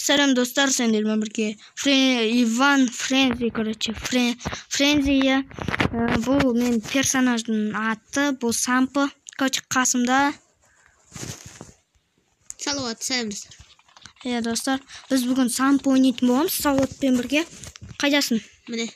Салам достар, сендермен бірге Иван Френзи, короче, Френзи, я. Бұл мен персонаждың аты, бұл Сампы. Короче, қасымда. Салауат, сәлем достар. Иә, достар, біз бүгін Сампы ойнайтын боламыз, Салауатпен бірге. Қайдасың? Міне.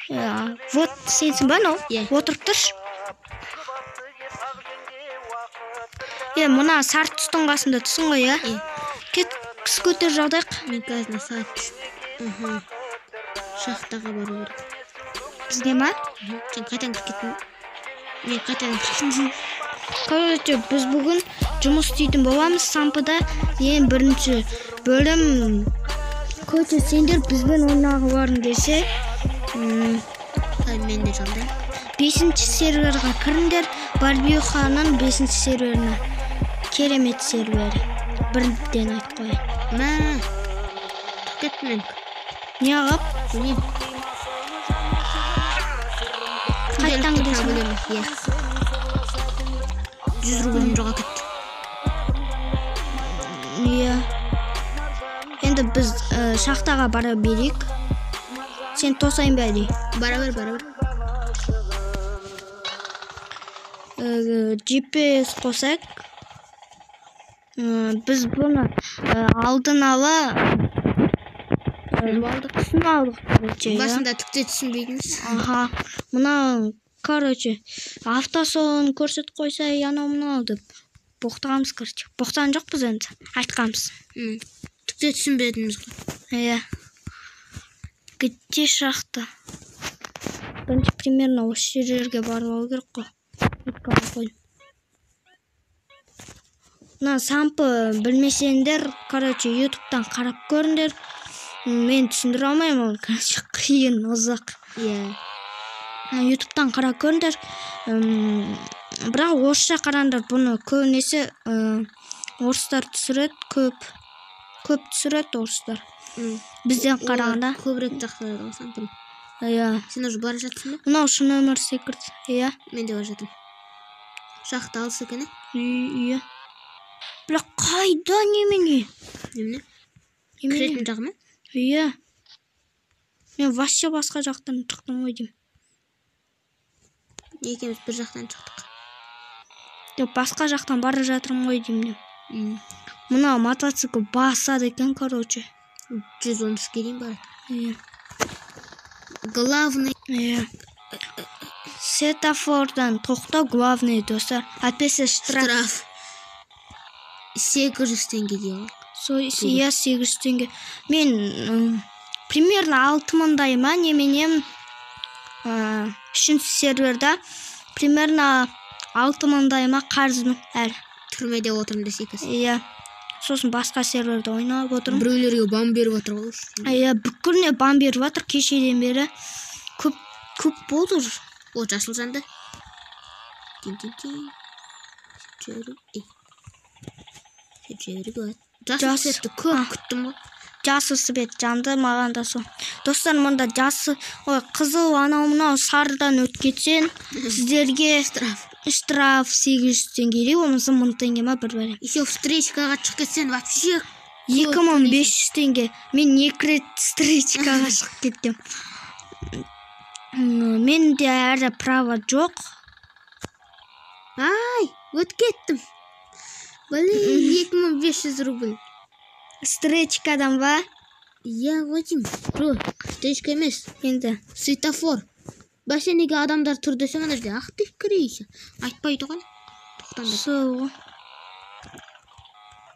Вот, сенсің ба, но? Иә. Отырып тұршы. Мұна сары түстің қасында түсің ғой, иә? Кет, кіс көтер жағдайық. Мен қазір сағат шахтаға бару керек. Бізге ма? Сен қайтадан кіріп кеттің? Мен қайтадан кіріп кеттім. Короче, біз бүгін жұмыс істейтін боламыз Сампыда. Ең бірінші бөлім. Короче, сендер бізбен ойнауға барың десе, Мен де жалдаймын. 5-ші серверға кіріңдер. Барбиюханың 5-ші серверіне. Керемет сервері. Бірден айтып қойын. Тұрып кеттім мен. Не ағып? Білмеймін. Қайттан кіресің? 100 рубльім жоға кетті. Иә. Енді біз шахтаға бара берейік. Сен тосайын ба әлей? Бара бер. GPS қосайық. Біз бұны алдын ала түсін алдық. Басында түкте түсінбейдіңіз. Аха. Мұна, короче, автосалон көрсет қойса, анау деп боқтағамыз, короче. Боқтаған жоқ біз енді. Айтқамыз. Түкте түсінбедіңіз ғой. Иә. Где шахта? Бірінші примерно осы жерге барып алу керек қой. Мына Сампы білмесеңдер, короче, ютубтан қарап көріңдер. Мен түсіндіре алмаймын, короче, қиын, ұзақ. Ютубтан қарап көріңдер. Бірақ орысша қараңдар, бұны көбінесе орыстар түсіреді, көп түсіреді орыстар. Бізден қарағанда көбірек жақсылайды ғой Сампыны. Иә. Сен уже бара жатсың ба? Мынау шын өмір секірді. Иә. Мен де бара жатырмын. Шахта алыс екен, Иә. Бірақ қайда немене? Кіретін жағы ма? Иә. Мен вообще басқа жақтан шықтым ғой деймін. Екеуміз бір жақтан шықтық. Басқа жақтан бара жатырмын ғой деймін. Мына мотоцикл басады екен, короче. 113-ке дейін барады. Иә. Главный. Иә. Светофордан тоқта, главный, достар. Әтпесе штраф. 800 теңге дейін. Иә, 800 теңге. Мен примерно 6000-дай ма неменем 3-ші серверда примерно 6000-дай ма қарызым әлі. Түрмеде отырмын десекіз. Иә. Сосын басқа серверде ойнап отырмын. Біреулерге бам беріп отыр ғой. Иә, бүкіліне бам беріп отыр кешеден бері. Көп болды. О, жасыл жанды. Жасыл светті көп күттім ғой. Жасыл свет жанды маған да сол. Достар, мұнда қызыл анау сарыдан өткетсен, сіздерге штраф 800 теңге, болмаса 1000 теңге ма бір бәрі. Еще встречкаға шығып кетсен, вообще 2500 теңге. Мен 2 рет встречкаға шығып кеттім. Менде әрі право жоқ. Ай, өткеттім. Блин, 2500 рубль. Встречкадан ба? Иә, Вадим. Встречка емес. Енді. Светофор. Бәсе неге адамдар тұр десең, ана жерде ақтып кірейсің. Айтпайды ғой. Тоқтаңдар. Сол.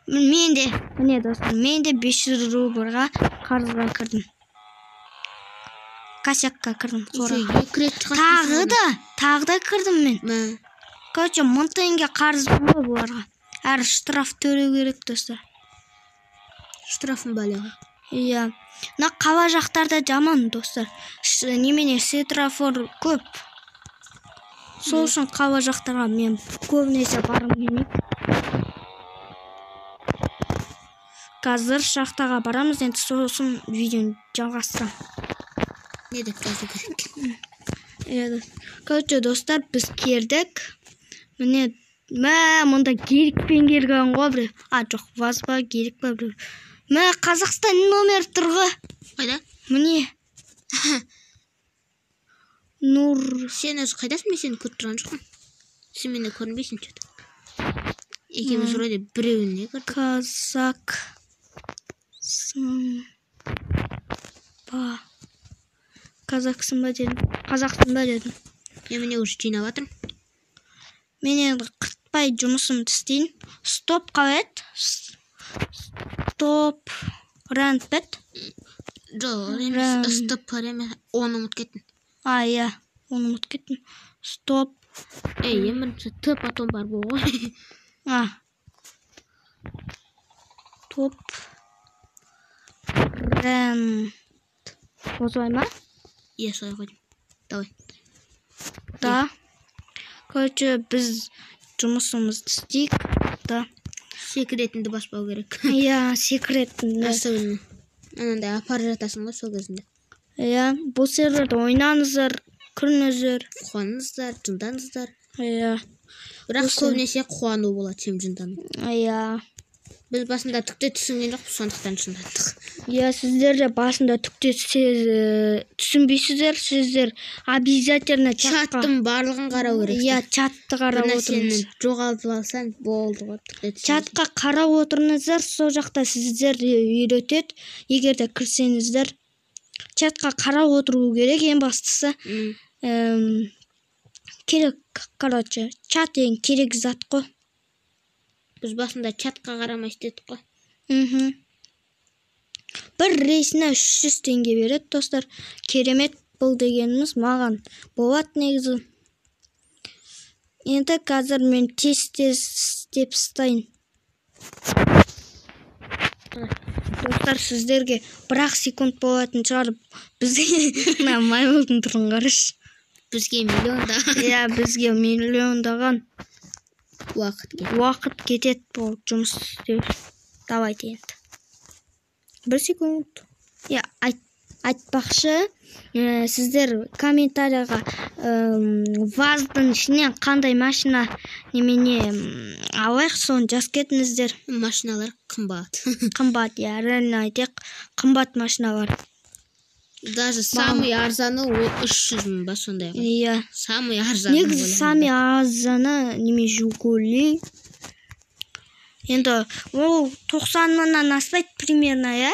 Міне достар, менде 500 рубльға қарызға кірдім. Косякқа кірдім. Тағы да кірдім мен. Короче, 1000 теңге қарыз болды бұларға. Әрі штраф төлеу керек, достар. Штрафын бәлеға. Иә. На қала жақтарда жаман, достар. Немене светофор көп. Сол үшін қала жақтарға мен көбінесе барым келмейді. Қазір шахтаға барамыз, енді сосын видеоны жалғастырам. Не деп жазу керек? Короче, достар, біз келдік. Міне, мұнда керікпен келген ғой біреу. Жоқ, ваз ба, керек ба біреу. Мә Қазақстан номер тұрғы. Қайда? Міне. Нұр. Сен өзі қайдасың, мен сені көріп тұрған жоқпын. Сен мені көрінбейсің что-то. Екеуміз вроде біреуіне көрдік. Қазақсың ба дедім. Қазақсың ба дедім. Мен міне уже жинап жатырмын. Мен енді қыртпай жұмысымды істейін. Стоп қабет. Стоп. Рәнд бет. Жоқ, стоп бар емес. Оны ұмыт кеттім. Иә, оны ұмыт кеттім. Стоп. Емірімсі Т потом бар бұл ғой. Топ. Рәнд. Осылай ма? Солай қойдым. Давай. Да. Короче, біз жұмысымызды істейік. Да. Секретіңді баспау керек. Секретіңді. Особенно. Анандай апарып жатасың ғой сол кезінде. Бұл серверді ойнаңыздар, күліңіздер. Қуаныңыздар, жынданыңыздар. Бірақ көбінесе қуану болады, чем жындану. Біз басында түкте түсінген жоқпыз, сондықтан жындандық. Сіздер де басында түкте түсінбейсіздер, сіздер обязательно чаттың барлығын қарау керек. Чатты қарап отырыңыз. Сен жоғалтып алсаң болды ғой. Чатқа қарап отырыңыздар, сол жақта сіздер үйретеді. Егер де кірсеңіздер, чатқа қарап отыру керек, ең бастысы. Керек, короче, чат ең керек зат қой. Біз басында чатқа қарамай істедік қой. Бір рейсіне 300 теңге береді, достар. Керемет бұл дегеніміз маған болады негізі. Енді қазір мен тез-тез істеп ұстайын. Достар, сіздерге 1 секунд болатын шығар. Бізге маймылдың тұрын қараш. Бізге миллиондаған. Бізге миллиондаған уақыт кетеді бұл жұмыс істеу. Давайте енді. 1 секунд. Айтпақшы, сіздер комментарияға ВАЗдың ішінен қандай машина немене алайық, соны жаз кетіңіздер. Машиналар қымбат. Қымбат, реально айтайық, қымбат машиналар. Даже самый арзаны 300 мың ба сондай. Самый арзаны. Негізі самый арзаны неме Жигули. Енді ол 90 мыңнан аспайды примерно,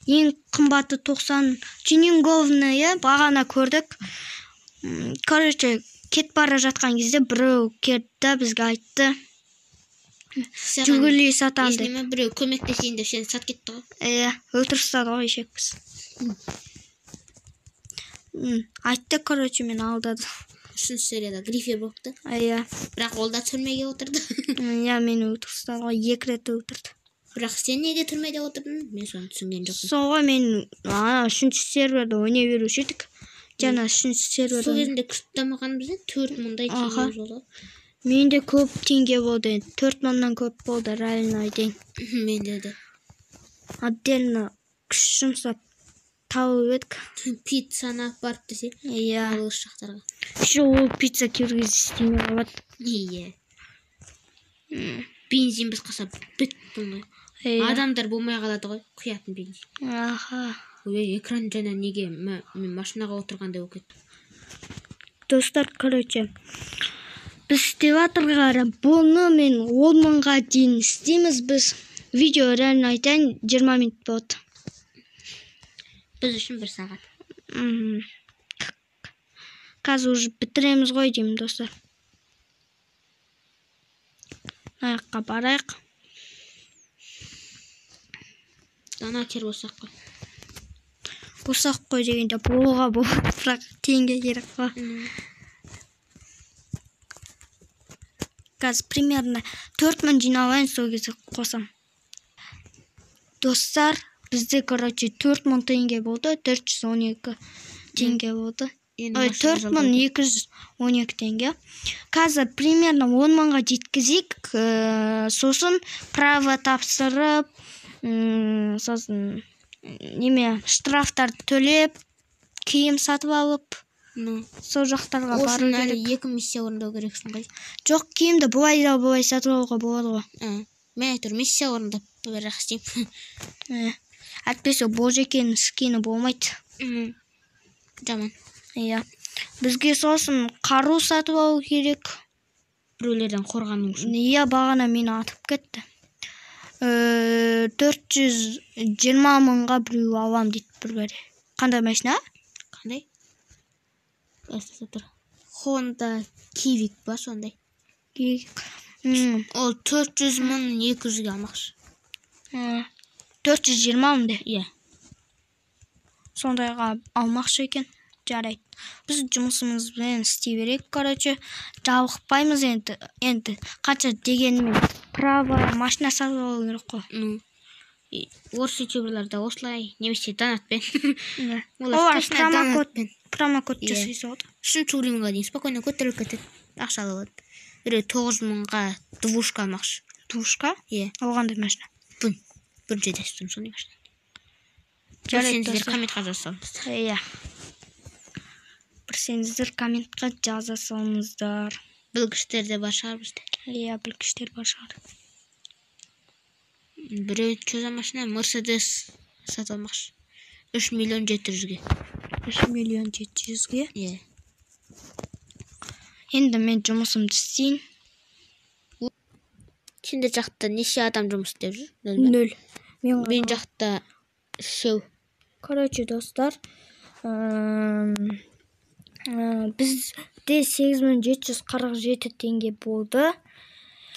Ең қымбаты 90. Тюнинговны, бағана көрдік. Короче, кет бара жатқан кезде біреу кетті, бізге айтты. Жигули сатамды. Есінеме біреу көмектесейін деп сені сат кетті ғой. Өлтіріп тастады ғой шекпіз. Айтты, короче, мен алдады. 3 серияда грифе болыпты. Бірақ ол да түрмеге отырды. Мен өлтіріп тастады ғой, 2 рет өлтірді. Бірақ сен неге түрмеде отырдың? Мен соны түсінген жоқпын. Соға мен 3-ші серверді ойнай беруші едік. Жаңа 3-ші серверді. Сол кезінде күрттамаған бізден 4 мыңдай теңге жолы. Менде көп теңге болды. 4 мыңнан көп болды, реально айтайын. Менде де. Отдельно күш жұмсап тауып едік. Пиццаны апарып десе. Алғыш жақтарға. Ол пицца кіргіз істемей қалады. Бензин біз қаса біттің ғой. Адамдар болмай қалады ғой, құятын бензин. Экран жаңа неге мен машинаға отырғандай болып кетті. Достар, короче, біз істеп жатырғары бұны мен 10 мыңға дейін істейміз біз. Видео реально айтайын 20 минут болды. Біз үшін 1 сағат. Қазір уже бітіреміз ғой деймін, достар. Аяққа барайық. Донатер болсақ қой. Болсақ қой дегенде болуға болады, бірақ теңге керек қой. Қазір примерно 4 мың жиналайын, сол кезде қосам. Достар, бізде, короче, 4 мың теңге болды, 412 теңге болды. 4 мың 212 теңге. Қазір примерно 10 мыңға жеткізейік, сосын право тапсырып, сосын штрафтарды төлеп, киім сатып алып, сол жақтарға бару керек. Осыны әлі 2 миссия орындау керексің ғой. Жоқ, киімді бұлай сатып алуға болады ғой. Мен айтыр, миссия орындап Бірақ істеймін. Әйтпесе Божекенің скині болмайды. Жаман. Иә. Бізге сосын қару сатып алу керек. Біреулерден қорғану үшін. Иә, бағана мені атып кетті. 420 мыңға біреу алам дейді бір. Қандай машина? Қандай? Honda Civic ба сондай. Ол 400 мың 200-ге алмақшы. 420 мың де? Иә. Сондайға алмақшы екен. Жарайды. Біз жұмысымызбен істей берейік. Короче, жалықпаймыз енді. Қанша дегенмен право машина сатып алу керек қой. Орыс ютуберлерде осылай немесе донатпен. Олар промокод жасайса болады. 3 уровеньға дейін спокойно көтеріліп кетеді. Ақша алады. Біреу 9 мыңға двушка алмақшы. Двушка? Иә. Алғандай машина. Бірінші тестім сондай машина. Сіздер комментқа жазсаңыздар. Иә. Сіздер комментқа жаза салыңыздар. Білгіштер де бар шығар бізде. Иә, білгіштер бар шығар. Біреу чөза машина Mercedes сатып алмақшы. 3 миллион 700-ге. 3 миллион 700-ге? Иә. Енді мен жұмысымды істейін. Сендер жақта неше адам жұмыс істеп жүр? 0. Мен жақта 3. Короче, достар, бізде 8747 теңге болды.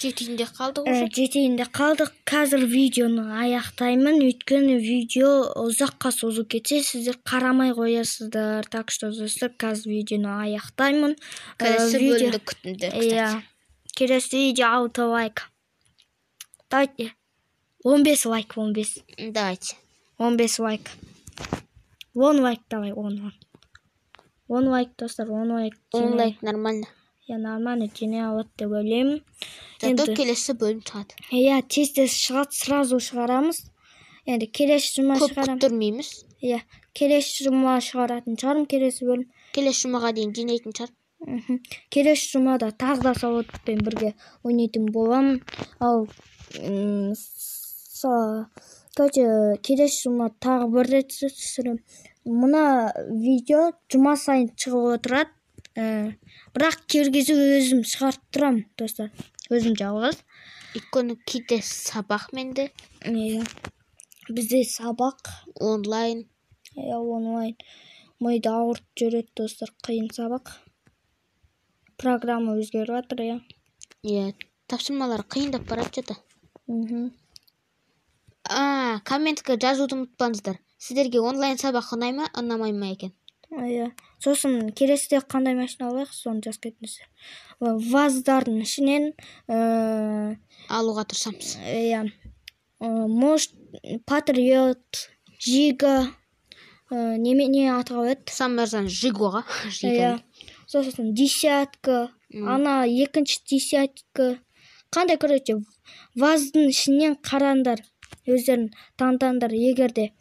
Жетейінде қалдық уже? Жетейінде қалдық. Қазір видеоны аяқтаймын. Өйткені видео ұзаққа созу кетсе, сіздер қарамай қоясыздар. Так что, достар, қазір видеоны аяқтаймын. Келесі бөлімді күтіңдер, кстати. Келесі видео 6 лайк. Давайте. 15 лайк, 15. Давайте. 15 лайк. 10 лайк давай, 10 лайк, достар, 10 лайк. 10 лайк нормально. Я нормально жине алады деп ойлаймын. Зато келесі бөлім шығады. Иә, тез шығады, сразу шығарамыз. Енді келесі жұма шығарам. Көп күттірмейміз. Иә, келесі жұма шығаратын шығарым, келесі бөлім. Келесі жұмаға дейін жинайтын шығар. Келесі жұмада тағы да Сауатпен бірге ойнайтын боламын. Ал келесі жұма тағы бір рет түсірем. Мына видео жұма сайын шығып отырады. Бірақ кергізі өзім шығарып тұрам, достар. Өзім жалғыз. Өйткені кейде сабақ менде. Бізде сабақ. Онлайн. Онлайн. Мойды ауырт жүреді, достар, қиын сабақ. Программа өзгеріп жатыр, иә. Тапсырмалар қиындап барады жата. Комментке жазуды ұмытпаңыздар. Сіздерге онлайн сабақ ұнай ма, ұнамай ма екен? Сосын келесіде қандай машина алайық, соны жазып кетіңіздер. ВАЗдардың ішінен алуға тырысамыз. Может, Патриот, Жига, немене аты қояды? Саммерзан Жигоға. Сосын десятка, ана екінші десятка. Қандай, короче, ВАЗдың ішінен қараңдар, өздерін таңдаңдар, егерде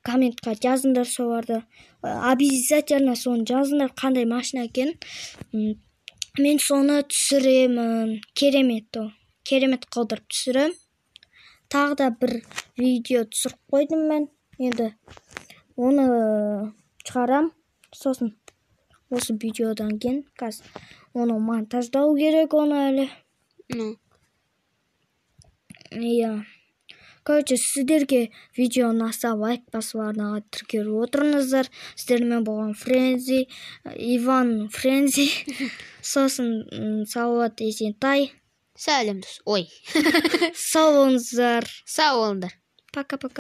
комментқа жазыңдар соларды. Обязательно соны жазыңдар, қандай машина екен. Мен соны түсіремін. Керемет қалдырып түсірем. Тағы да бір видео түсіріп қойдым мен. Енді оны шығарам. Сосын осы видеодан кейін қазір оны монтаждау керек, оны әлі. Иә. Короче, сіздерге видео ұнаса лайк басып арнаға тіркеліп отырыңыздар. Сіздермен болған Френзи, Иван Френзи, сосын Салауат Есентай. Сәлем дос. Ой. Сау болыңыздар. Сау болыңдар. Пока-пока.